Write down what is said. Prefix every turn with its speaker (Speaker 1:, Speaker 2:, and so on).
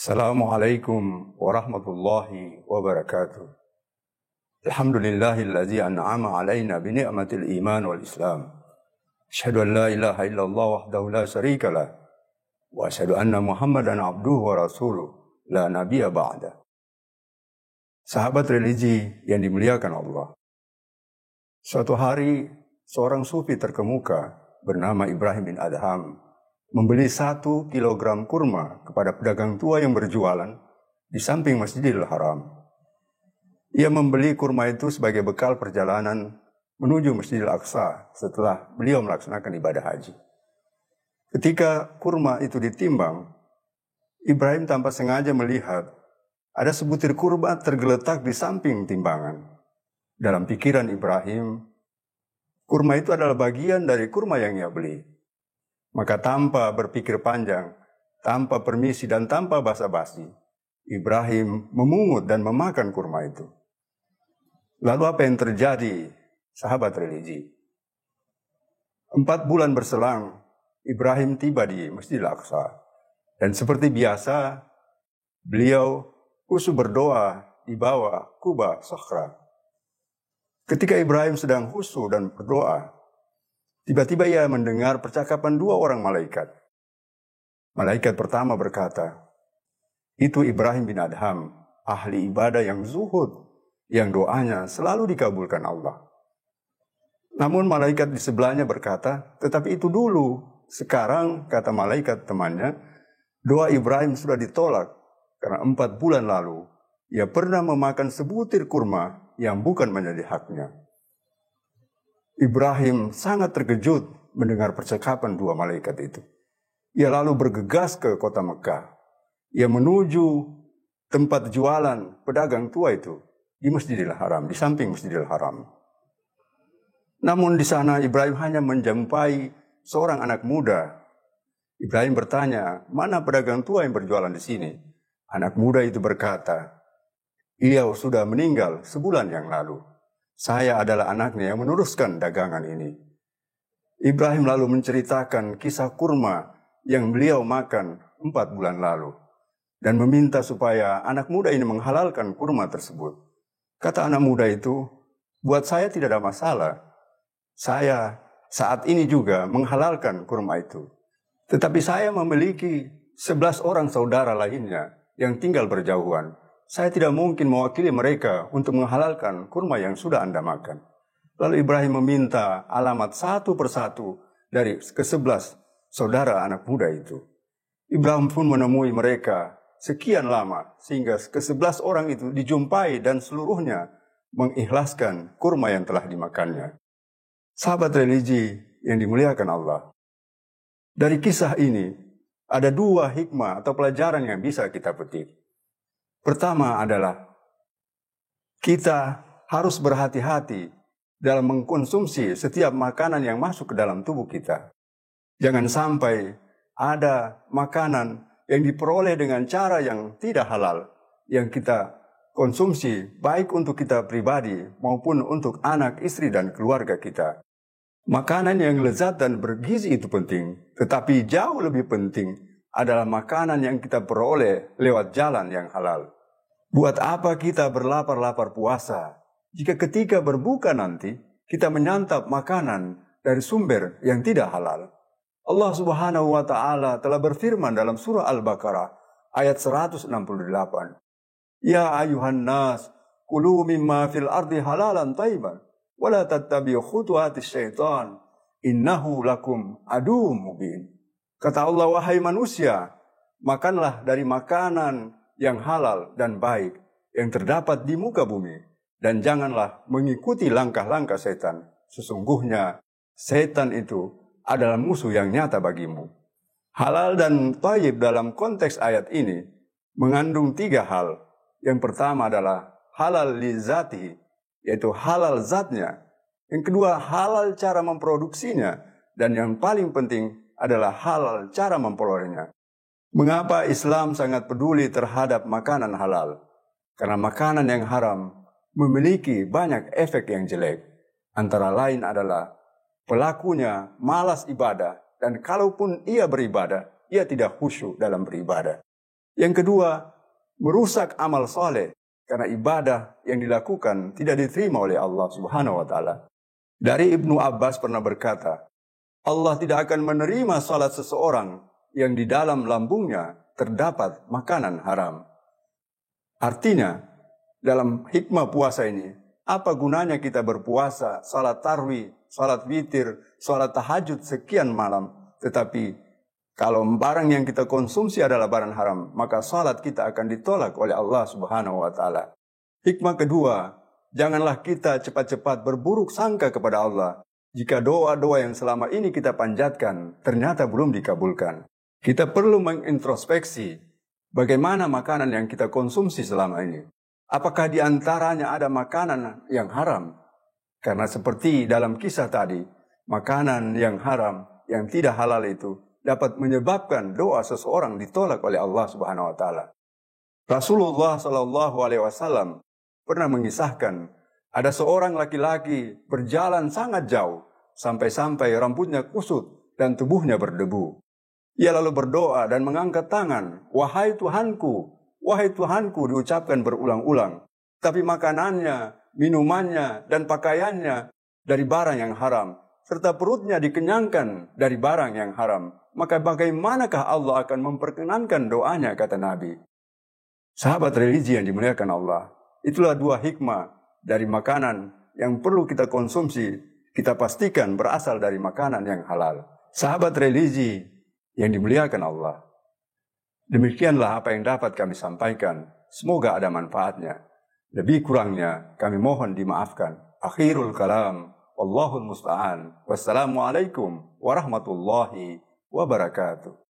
Speaker 1: Assalamualaikum warahmatullahi wabarakatuh. Alhamdulillahilladzi an'ama alaina bi ni'matil iman wal islam. Asyhadu an la ilaha illallah wahdahu la syarikalah wa asyhadu anna Muhammadan abduhu wa rasuluh la nabiyya ba'da. Sahabat religi yang dimuliakan Allah. Suatu hari seorang sufi terkemuka bernama Ibrahim bin Adham membeli 1 kilogram kurma kepada pedagang tua yang berjualan di samping Masjidil Haram. Ia membeli kurma itu sebagai bekal perjalanan menuju Masjidil Aqsa setelah beliau melaksanakan ibadah haji. Ketika kurma itu ditimbang, Ibrahim tanpa sengaja melihat ada sebutir kurma tergeletak di samping timbangan. Dalam pikiran Ibrahim, kurma itu adalah bagian dari kurma yang ia beli. Maka tanpa berpikir panjang, tanpa permisi dan tanpa basa-basi, Ibrahim memungut dan memakan kurma itu. Lalu apa yang terjadi, sahabat religi? 4 bulan berselang, Ibrahim tiba di Masjidil Aqsa. Dan seperti biasa, beliau khusyuk berdoa di bawah kubah Sakhra. Ketika Ibrahim sedang khusyuk dan berdoa, tiba-tiba ia mendengar percakapan 2 orang malaikat. Malaikat pertama berkata, "Itu Ibrahim bin Adham, ahli ibadah yang zuhud, yang doanya selalu dikabulkan Allah." Namun malaikat di sebelahnya berkata, "Tetapi itu dulu. Sekarang," kata malaikat temannya, "doa Ibrahim sudah ditolak karena 4 bulan lalu ia pernah memakan sebutir kurma yang bukan menjadi haknya." Ibrahim sangat terkejut mendengar percakapan 2 malaikat itu. Ia lalu bergegas ke kota Mekah. Ia menuju tempat jualan pedagang tua itu di Masjidil Haram, di samping Masjidil Haram. Namun di sana Ibrahim hanya menjumpai seorang anak muda. Ibrahim bertanya, "Mana pedagang tua yang berjualan di sini?" Anak muda itu berkata, "Ia sudah meninggal sebulan yang lalu. Saya adalah anaknya yang meneruskan dagangan ini." Ibrahim lalu menceritakan kisah kurma yang beliau makan 4 bulan lalu dan meminta supaya anak muda ini menghalalkan kurma tersebut. Kata anak muda itu, "Buat saya tidak ada masalah. Saya saat ini juga menghalalkan kurma itu. Tetapi saya memiliki 11 orang saudara lainnya yang tinggal berjauhan. Saya tidak mungkin mewakili mereka untuk menghalalkan kurma yang sudah Anda makan." Lalu Ibrahim meminta alamat satu persatu dari ke-11 saudara anak muda itu. Ibrahim pun menemui mereka sekian lama sehingga ke-11 orang itu dijumpai dan seluruhnya mengikhlaskan kurma yang telah dimakannya. Sahabat religi yang dimuliakan Allah. Dari kisah ini ada 2 hikmah atau pelajaran yang bisa kita petik. Pertama adalah kita harus berhati-hati dalam mengkonsumsi setiap makanan yang masuk ke dalam tubuh kita. Jangan sampai ada makanan yang diperoleh dengan cara yang tidak halal yang kita konsumsi baik untuk kita pribadi maupun untuk anak, istri, dan keluarga kita. Makanan yang lezat dan bergizi itu penting, tetapi jauh lebih penting adalah makanan yang kita peroleh lewat jalan yang halal. Buat apa kita berlapar-lapar puasa jika ketika berbuka nanti kita menyantap makanan dari sumber yang tidak halal? Allah Subhanahu wa taala telah berfirman dalam surah Al-Baqarah ayat 168. "Ya ayuhan nas, kulu mimma fil ardi halalan thayyiban wa la tattabi'u khutuwatis syaitan, innahu lakum aduwwum mubin." Kata Allah, "Wahai manusia, makanlah dari makanan yang halal dan baik yang terdapat di muka bumi, dan janganlah mengikuti langkah-langkah setan. Sesungguhnya setan itu adalah musuh yang nyata bagimu." Halal dan thayyib dalam konteks ayat ini mengandung 3 hal. Yang pertama adalah halal li zatihi, yaitu halal zatnya. Yang kedua, halal cara memproduksinya. Dan yang paling penting adalah halal cara memperolehnya. Mengapa Islam sangat peduli terhadap makanan halal? Karena makanan yang haram memiliki banyak efek yang jelek. Antara lain adalah pelakunya malas ibadah, dan kalaupun ia beribadah, ia tidak khusyuk dalam beribadah. Yang kedua, merusak amal soleh karena ibadah yang dilakukan tidak diterima oleh Allah Subhanahu wa taala. Dari Ibnu Abbas pernah berkata, Allah tidak akan menerima salat seseorang yang di dalam lambungnya terdapat makanan haram. Artinya, dalam hikmah puasa ini, apa gunanya kita berpuasa, salat tarawih, salat witir, salat tahajud sekian malam, tetapi kalau barang yang kita konsumsi adalah barang haram, maka salat kita akan ditolak oleh Allah Subhanahu wa taala. Hikmah kedua, janganlah kita cepat-cepat berburuk sangka kepada Allah jika doa-doa yang selama ini kita panjatkan ternyata belum dikabulkan. Kita perlu mengintrospeksi bagaimana makanan yang kita konsumsi selama ini. Apakah di antaranya ada makanan yang haram? Karena seperti dalam kisah tadi, makanan yang haram, yang tidak halal itu dapat menyebabkan doa seseorang ditolak oleh Allah Subhanahu wa taala. Rasulullah Shallallahu alaihi wasallam pernah mengisahkan ada seorang laki-laki berjalan sangat jauh sampai-sampai rambutnya kusut dan tubuhnya berdebu. Ia lalu berdoa dan mengangkat tangan, "Wahai Tuhanku, wahai Tuhanku," diucapkan berulang-ulang. Tapi makanannya, minumannya, dan pakaiannya dari barang yang haram, serta perutnya dikenyangkan dari barang yang haram. Maka bagaimanakah Allah akan memperkenankan doanya, kata Nabi. Sahabat religi yang dimuliakan Allah, itulah dua hikmah dari makanan yang perlu kita konsumsi, kita pastikan berasal dari makanan yang halal. Sahabat religi yang dimuliakan Allah, demikianlah apa yang dapat kami sampaikan. Semoga ada manfaatnya. Lebih kurangnya kami mohon dimaafkan. Akhirul kalam, wallahul musta'an. Wassalamualaikum warahmatullahi wabarakatuh.